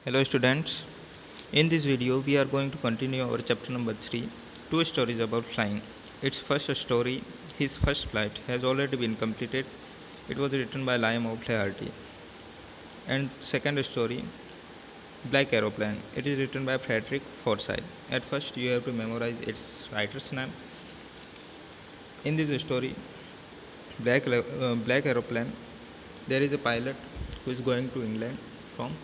Hello students, in this video we are going to continue our chapter number 3, two stories about flying. Its first story, his first flight, has already been completed. It was written by Liam O'Flaherty. And second story, Black Aeroplane. It is written by Frederick Forsyth. At first you have to memorize its writer's name. In this story, Black Aeroplane, there is a pilot who is going to England from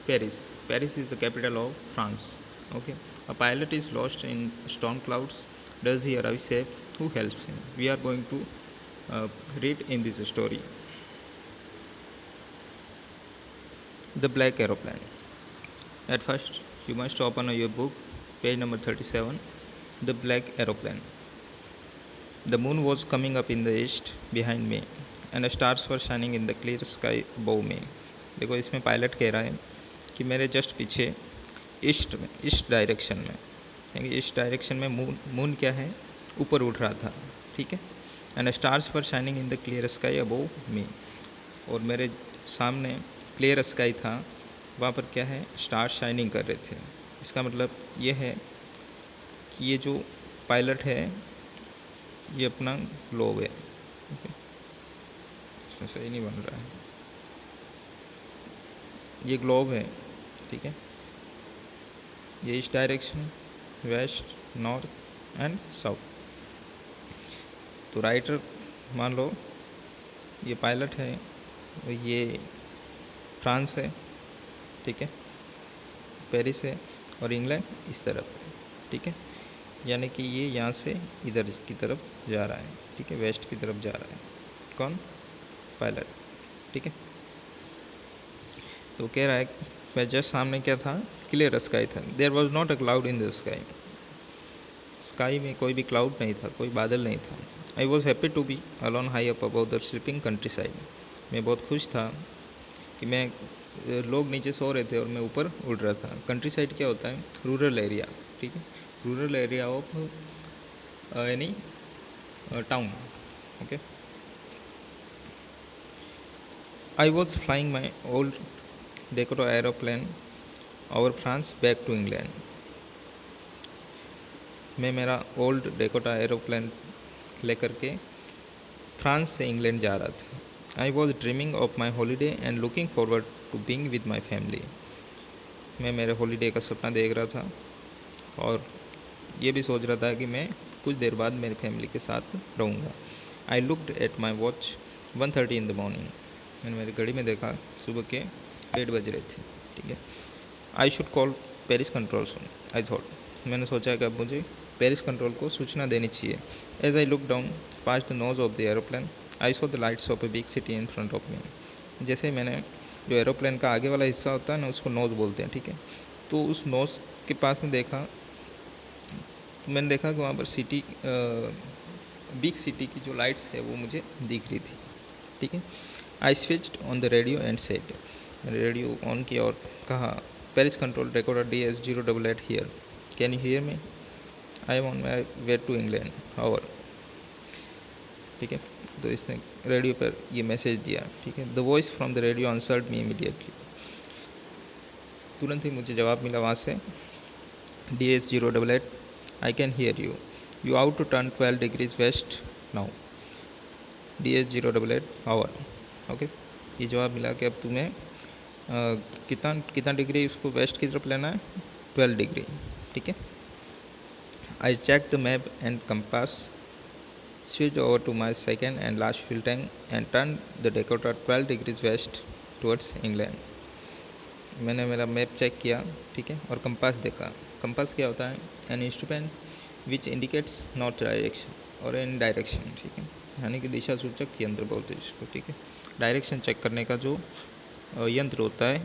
Paris. Paris is the capital of France. Okay. A pilot is lost in storm clouds. Does he arrive safe? Who helps him? We are going to read in this story. The Black Aeroplane. At first, you must open your book, page number 37. The Black Aeroplane. The moon was coming up in the east behind me, and the stars were shining in the clear sky above me. देखो इसमें pilot कह रहा है कि मेरे just पीछे east direction में, यानी ईस्ट डायरेक्शन में मून क्या है, ऊपर उठ रहा था. ठीक है. And stars were shining in the clear sky above me. और मेरे सामने क्लियर स्काई था, वहाँ पर क्या है, स्टार्स शाइनिंग कर रहे थे. इसका मतलब ये है कि ये जो पायलट है ये अपना ग्लोब है. इसमें सही नहीं बन रहा है, ये ग्लोब है. ठीक है. ये east direction, west, north and south. तो राइटर मान लो ये पायलट है, ये फ्रांस है. ठीक है. पेरिस है और इंग्लैंड इस तरफ. ठीक है. यानी कि ये यहाँ से इधर की तरफ जा रहा है. ठीक है. वेस्ट की तरफ जा रहा है. कौन? पायलट. ठीक है. तो कह रहा है मैं जस्ट सामने क्या था, क्लियर स्काई था. There was not a cloud in the sky. Sky में कोई भी क्लाउड नहीं था, कोई बादल नहीं था. I was happy to be alone high up about the sleeping countryside. मैं बहुत खुश था कि मैं लोग नीचे सो रहे थे और मैं ऊपर उड़ रहा था. कंट्री साइड क्या होता है? Rural area. ठीक है. Rural area of any town. Okay. I was flying my old Dakota aeroplane over France back to England. मैं मेरा ओल्ड डेकोटा एरोप्लेन लेकर के फ्रांस से इंग्लैंड जा रहा था. I was dreaming of my holiday and looking forward to being with my family. मैं मेरे हॉलीडे का सपना देख रहा था और ये भी सोच रहा था कि मैं कुछ देर बाद मेरी फैमिली के साथ रहूँगा. I looked at my watch 1:30 in the morning. मैंने मेरी घड़ी में देखा, सुबह के 8 बज रहे थे. ठीक है. I should call Paris control soon, I thought. मैंने सोचा कि अब मुझे पेरिस कंट्रोल को सूचना देनी चाहिए. As I look down past the nose of the aeroplane I saw the lights of a big city in front of me. जैसे मैंने जो एरोप्लेन का आगे वाला हिस्सा होता है ना, उसको नोज बोलते हैं. ठीक है. तो उस नोज के पास में देखा, तो मैंने देखा कि वहाँ पर सिटी, बिग सिटी की जो लाइट्स है वो मुझे दिख रही थी. ठीक है. I switched on the radio and said. Radio ऑन किया और कहा, Paris control recorder DS088 here, can you hear me? I am on my way to England, how. ठीक है. तो इसने रेडियो पर ये मैसेज दिया. ठीक है. The voice from the radio answered me immediately. तुरंत ही मुझे जवाब मिला वहाँ से. DS088, I can hear you. You out to turn 12 degrees west now. DS088 our. Okay. ये जवाब मिला कि अब तुम्हें कितना कितना डिग्री उसको वेस्ट की तरफ लेना है, 12 डिग्री. ठीक है. I check the map and compass, switch over to my second and last fuel tank and turn the Dakota 12 degrees west towards England. मैंने मेरा मैप चेक किया. ठीक है. और कंपास देखा. कंपास क्या होता है? An instrument which indicates north direction और इन डायरेक्शन. ठीक है. यानी कि दिशा सूचक यंत्र बोलते हैं इसको. ठीक है. डायरेक्शन चेक करने का जो यंत्र होता है,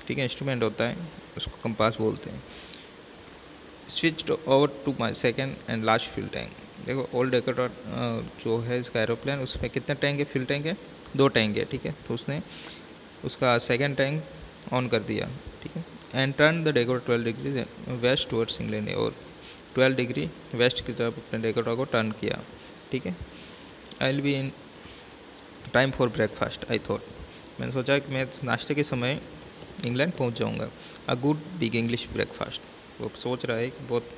ठीक है, इंस्ट्रूमेंट होता है, उसको कंपास बोलते हैं. Switch over to my second and last fuel tank. देखो ओल्ड डेकोटा जो है इसका एरोप्लेन, उसमें कितने टैंक है? फ्यूल टैंक है 2 टैंक है. ठीक है. तो उसने उसका सेकेंड टैंक ऑन कर दिया. ठीक है. And turn the Dakota 12 degree west towards England. और 12 डिग्री वेस्ट की तरफ अपने डेकोटा को टर्न किया. ठीक है. I will be in time for breakfast, I thought. मैंने सोचा कि मैं नाश्ते के समय इंग्लैंड पहुंच जाऊंगा। A good big English breakfast, वो सोच रहा है कि बहुत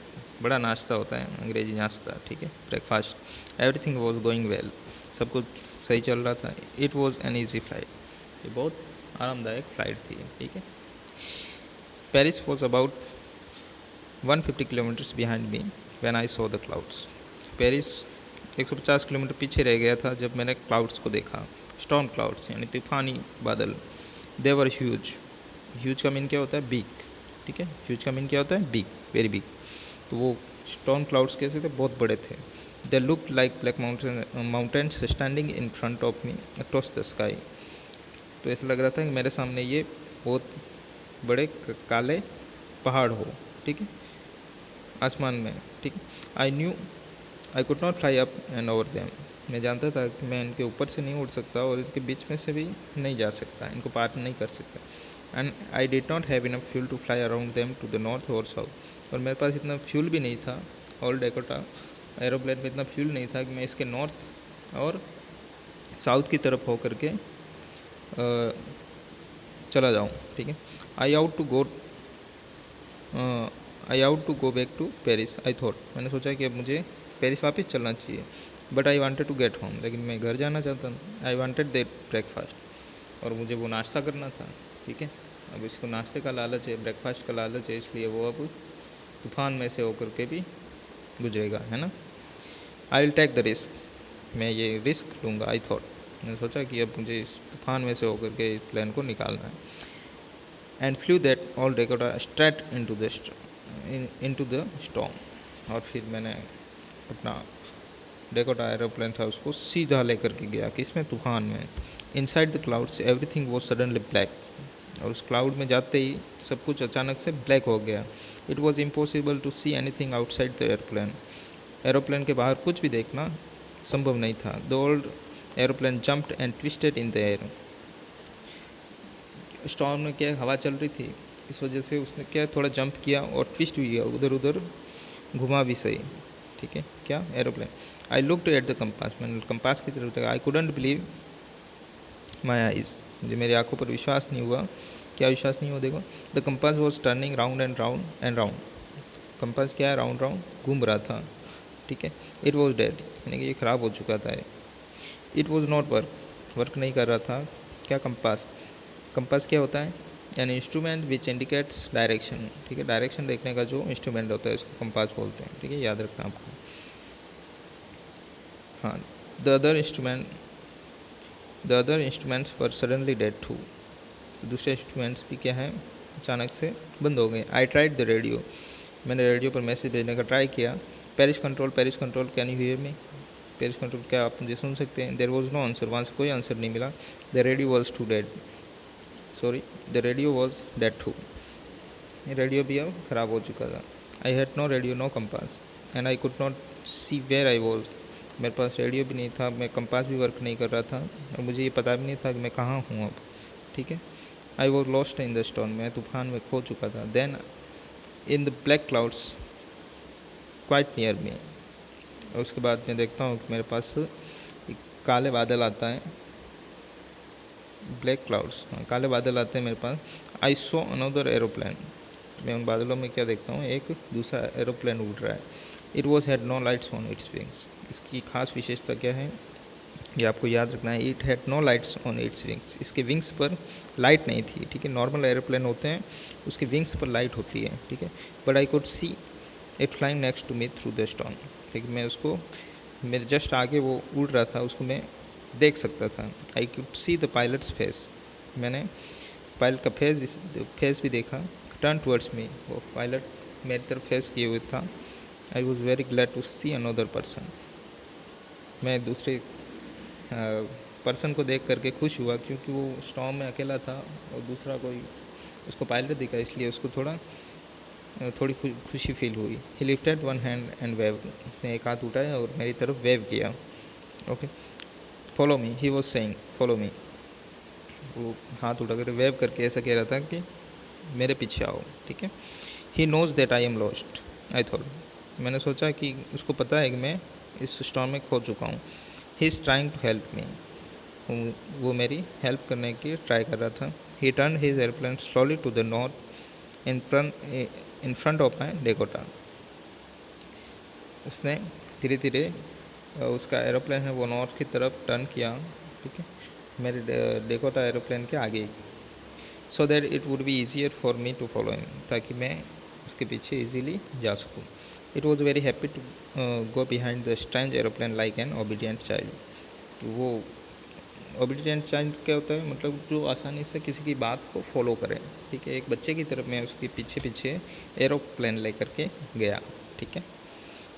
बड़ा नाश्ता होता है अंग्रेजी नाश्ता, ठीक है, breakfast. Everything was going well, सब कुछ सही चल रहा था। It was an easy flight, ये बहुत आरामदायक फ़्लाइट थी, ठीक है। Paris was about 150 kilometres behind me when I saw the clouds. Paris 150 kilometre पीछे रह गया था जब मैंने क्लाउड्स को देखा। स्टॉर्म क्लाउड्स यानी तूफानी बादल। दे वर ह्यूज, ह्यूज का मीन क्या होता है, बिग, ठीक है, ह्यूज का मीन क्या होता है, बिग, वेरी बिग। तो वो स्टॉर्म क्लाउड्स कैसे थे, बहुत बड़े थे। They look like black mountains standing in front of me across the sky. तो ऐसा लग रहा था कि मेरे सामने ये बहुत बड़े काले पहाड़ हो, ठीक है, आसमान में, ठीक है। I knew I could not fly up and over them, मैं जानता था कि मैं इनके ऊपर से नहीं उड़ सकता और इनके बीच में से भी नहीं जा सकता, इनको पार नहीं कर सकता। And I did not have enough fuel to fly around them to the north और साउथ, और मेरे पास इतना फ्यूल भी नहीं था, ओल्ड डेकोटा एरोप्लेन में इतना फ्यूल नहीं था कि मैं इसके नॉर्थ और साउथ की तरफ हो करके चला जाऊँ, ठीक है। I ought to go back to Paris, I thought, मैंने सोचा कि अब मुझे पेरिस वापस चलना चाहिए। But I wanted to get home, लेकिन मैं घर जाना चाहता था। आई वांटेड दैट ब्रेकफास्ट, और मुझे वो नाश्ता करना था, ठीक है। अब इसको नाश्ते का लालच है, ब्रेकफास्ट का लालच है, इसलिए वो अब तूफान में से होकर के भी गुजरेगा, है ना। I will take the risk, मैं ये रिस्क लूँगा, आई थॉट, मैंने सोचा कि अब मुझे इस तूफान में से होकर के इस प्लेन को निकालना है। And flu that all Dakota straight into the storm, और फिर मैंने अपना डेकोटा एरोप्लेन था उसको सीधा लेकर के गया किसमें, तूफान में। Inside the clouds everything was suddenly black, और उस क्लाउड में जाते ही सब कुछ अचानक से ब्लैक हो गया। It was impossible to see anything outside the airplane, aeroplane के बाहर कुछ भी देखना संभव नहीं था। The old aeroplane jumped and twisted in the air, storm में क्या हवा चल रही थी, इस वजह से उसने क्या थोड़ा जंप किया और ट्विस्ट भी किया, उधर उधर घुमा भी सही, ठीक है, क्या aeroplane. I looked at the compass, मैंने कंपास की तरफ देखा। I couldn't believe my eyes, मुझे मेरी आंखों पर विश्वास नहीं हुआ। क्या विश्वास नहीं हुआ, देखो। The compass was turning round and round and round, compass क्या है, राउंड राउंड घूम रहा था, ठीक है। इट वॉज डेड, यानी कि ये ख़राब हो चुका था। इट वॉज नॉट वर्क नहीं कर रहा था। क्या कंपास, कंपास क्या होता है, an instrument which indicates direction, ठीक है, डायरेक्शन देखने का जो इंस्ट्रूमेंट होता है उसको कंपास बोलते हैं, ठीक है, याद रखना आपको। हाँ, द अदर इंस्ट्रूमेंट्स पर सडनली डेड टू, दूसरे इंस्ट्रूमेंट्स भी क्या है, अचानक से बंद हो गए। आई ट्राइड द रेडियो, मैंने रेडियो पर मैसेज भेजने का ट्राई किया। Paris control, can you hear me, Paris control, क्या आप मुझे सुन सकते हैं। देयर वॉज नो आंसर, वहाँ से कोई आंसर नहीं मिला। The radio was dead too, radio भी अब ख़राब हो चुका था। I had no radio, no compass, and I could not see where I was, मेरे पास रेडियो भी नहीं था, मैं कंपास भी वर्क नहीं कर रहा था, और मुझे ये पता भी नहीं था कि मैं कहाँ हूँ अब, ठीक है। I was lost in the storm, मैं तूफान में खो चुका था। Then in the black clouds quite near me, और उसके बाद मैं देखता हूँ कि मेरे पास एक काले बादल आता है, ब्लैक क्लाउड्स, हाँ, काले बादल आते हैं मेरे पास। आई सो अनदर एरोप्लेन, मैं उन बादलों में क्या देखता हूँ, एक दूसरा एरोप्लेन उड़ रहा है। It was had no lights on its wings, इसकी खास विशेषता क्या है, ये आपको याद रखना है। It had no lights on its wings, इसके विंग्स पर लाइट नहीं थी, ठीक है। नॉर्मल एरोप्लेन होते हैं उसके विंग्स पर लाइट होती है, ठीक है। But I could see it flying next to me through the storm, ठीक है, मैं उसको, मेरे जस्ट आगे वो उड़ रहा था, उसको मैं देख सकता था। I could see the pilots face, मैंने पायलट का फेस भी देखा। टर्न टुवर्ड्स मी, वो पायलट मेरी तरफ फेस किए हुए था। I was very glad to see another person, मैं दूसरे पर्सन को देख करके खुश हुआ, क्योंकि वो स्टॉर्म में अकेला था और दूसरा कोई उसको पायलट दिखा, इसलिए उसको थोड़ी खुशी फील हुई। ही lifted one hand and wave, उसने एक हाथ उठाया और मेरी तरफ वेव किया। Okay, follow me, he was saying follow me, वो हाथ उठा कर वेव करके ऐसा कह रहा था कि मेरे पीछे आओ, ठीक है। He knows that I am lost, I thought, मैंने सोचा कि उसको पता है कि मैं इस स्टॉर्म में खो चुका हूँ। He is trying to help me, वो मेरी हेल्प करने की ट्राई कर रहा था। He turned his airplane slowly to the north in front of my Dakota. उसने धीरे धीरे उसका एरोप्लेन है वो नॉर्थ की तरफ टर्न किया, ठीक है, मेरे डेकोटा एरोप्लेन के आगे, so that it would be easier for me to follow him, ताकि मैं उसके पीछे इजीली जा सकूँ. It was very happy to go behind the strange aeroplane like an obedient child. तो वो ओबीडियंट चाइल्ड क्या होता है, मतलब जो आसानी से किसी की बात को फॉलो करे, ठीक है. एक बच्चे की तरफ मैं उसके पीछे पीछे एरोप्लेन लेकर के गया, ठीक है.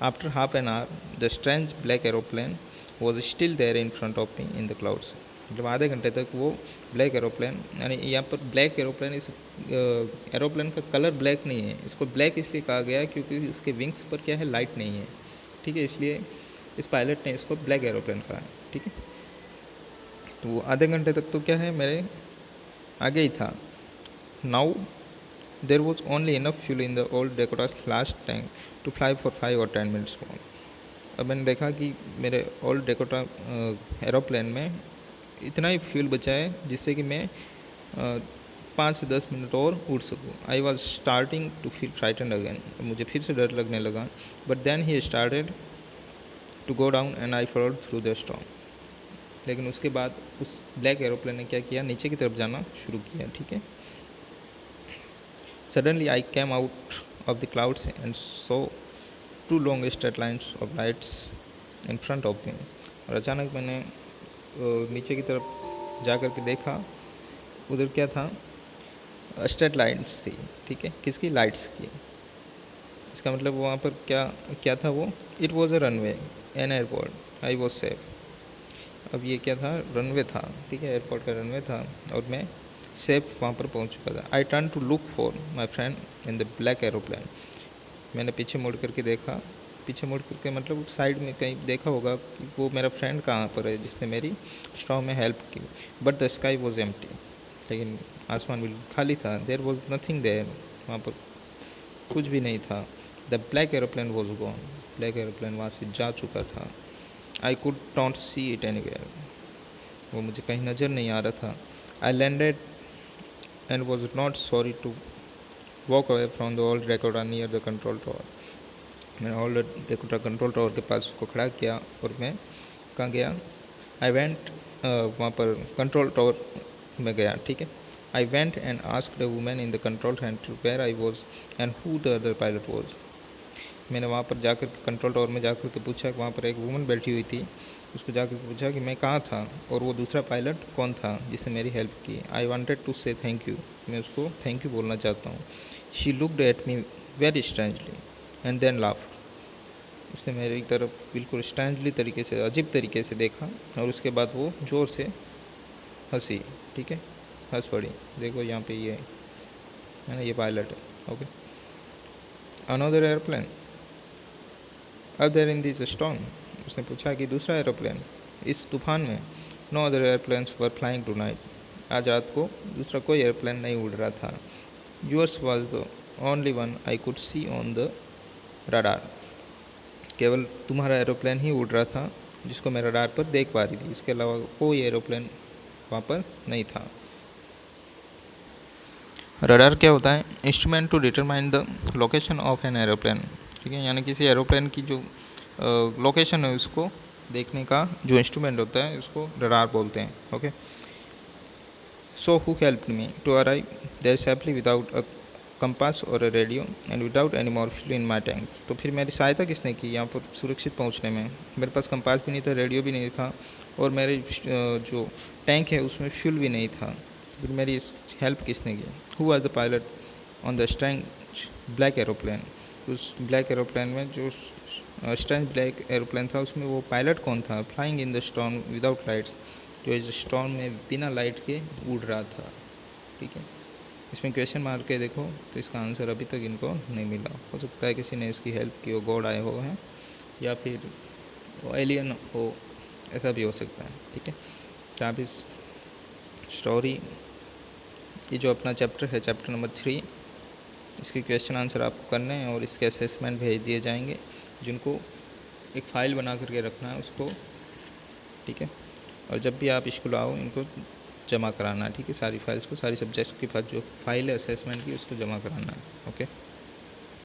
After half an hour the strange black aeroplane was still there in front of me in the clouds. मतलब आधे घंटे तक वो ब्लैक एरोप्लेन, यानी यहाँ पर ब्लैक एरोप्लेन, इस एरोप्लेन का कलर ब्लैक नहीं है, इसको ब्लैक इसलिए कहा गया है क्योंकि इसके विंग्स पर क्या है, लाइट नहीं है, ठीक है. इसलिए इस पायलट ने इसको ब्लैक एरोप्लेन कहा है, ठीक है. तो वो आधे घंटे तक तो क्या है मेरे आगे ही था. Now there was only enough fuel in the old Dakota's last tank to fly for 5 or 10 minutes more. अब मैंने देखा कि मेरे ओल्ड डेकोटा एरोप्लेन में इतना ही फ्यूल बचा है जिससे कि मैं 5 से 10 मिनट और उड़ सकूँ. I was starting to feel frightened again. मुझे फिर से डर लगने लगा. But then he started to go down and I followed through the storm. लेकिन उसके बाद उस ब्लैक एरोप्लेन ने क्या किया, नीचे की तरफ जाना शुरू किया, ठीक है. Suddenly I came out of the clouds and so 2 long straight lines of lights in front of me. और अचानक मैंने नीचे की तरफ जा कर के देखा, उधर क्या था, स्ट्रेट लाइन्स थी, ठीक है. किसकी, लाइट्स की. इसका मतलब वहाँ पर क्या क्या था वो, it was a runway an airport. I was safe. अब ये क्या था, रनवे था, ठीक है, एयरपोर्ट का रनवे था और मैं सेफ वहाँ पर पहुँच चुका था. I turn to look for my friend in the black aeroplane. मैंने पीछे मुड़ करके देखा, पीछे मुड़ करके मतलब साइड में कहीं देखा होगा कि वो मेरा फ्रेंड कहाँ पर है जिसने मेरी स्टॉर्म में हेल्प की. But the sky was empty. लेकिन आसमान बिल्कुल खाली था. There was nothing there. वहाँ पर कुछ भी नहीं था. The black aeroplane was gone. Black aeroplane वहाँ से जा चुका था. I could not see it anywhere. वो मुझे कहीं नज़र नहीं आ रहा था. I landed and was not sorry to walk away from the old Dakota near the control tower. मैंने ओल्ड डेकोटा कंट्रोल टावर के पास उसको खड़ा किया और मैं कहाँ गया, आई वेंट, वहाँ पर कंट्रोल टावर में गया, ठीक है. I went and asked a women in the control centre where I was and who the other pilot was. मैंने वहाँ पर जाकर कंट्रोल टावर में जाकर के पूछा, वहाँ पर एक वुमन बैठी हुई थी, उसको जाकर पूछा कि मैं कहाँ था और वो दूसरा पायलट कौन था जिसने मेरी हेल्प की. I wanted to say thank you. मैं उसको थैंक यू बोलना चाहता हूँ. She looked at me very strangely and then laughed. उसने मेरी तरफ बिल्कुल स्ट्रेंजली तरीके से, अजीब तरीके से देखा और उसके बाद वो ज़ोर से हंसी, ठीक है, हंस पड़ी. देखो यहाँ पे ये है ना, ये पायलट है, ओके. अनदर एयरप्लेन अब देयर इन दिस स्टॉर्म. उसने पूछा कि दूसरा एरोप्लेन इस तूफान में. No other airplanes were flying tonight. आज रात को दूसरा कोई एयरप्लेन नहीं उड़ रहा था. Yours was the only one I could C on the radar. केवल तुम्हारा एरोप्लेन ही उड़ रहा था जिसको मैं रडार पर देख पा रही थी. इसके अलावा कोई एरोप्लेन वहाँ पर नहीं था. रडार क्या होता है, instrument to determine the location of an aeroplane, ठीक है. यानी किसी एरोप्लेन की जो लोकेशन है उसको देखने का जो इंस्ट्रूमेंट होता है उसको रडार बोलते हैं, okay. So who helped me to arrive there safely without a compass or a radio and without any more fuel in my tank. तो फिर मेरी सहायता किसने की यहाँ पर सुरक्षित पहुँचने में. मेरे पास कंपास भी नहीं था, रेडियो भी नहीं था और मेरे जो टैंक है उसमें फ्यूल भी नहीं था. फिर मेरी हेल्प किसने की. Who was the pilot on the strange black aeroplane. उस ब्लैक एरोप्लेन में जो स्ट्रेंज ब्लैक एरोप्लेन था उसमें वो पायलट कौन था. Flying in the storm without lights. जो इस स्टॉर्म में बिना लाइट के उड़ रहा था, ठीक है. इसमें क्वेश्चन मार के देखो तो इसका आंसर अभी तक इनको नहीं मिला. हो सकता है किसी ने इसकी हेल्प की हो, गॉड आए हो हैं, या फिर वो एलियन हो, ऐसा भी हो सकता है, ठीक है. तो आप इस स्टोरी, ये जो अपना चैप्टर है, चैप्टर नंबर 3, इसके क्वेश्चन आंसर आपको करने हैं और इसके असेसमेंट भेज दिए जाएंगे, जिनको एक फ़ाइल बना करके रखना है उसको, ठीक है. और जब भी आप स्कूल आओ इनको जमा कराना है, ठीक है। सारी फाइल्स को, सारी सब्जेक्ट्स के पास जो फाइल है असेसमेंट की, उसको जमा कराना है, ओके।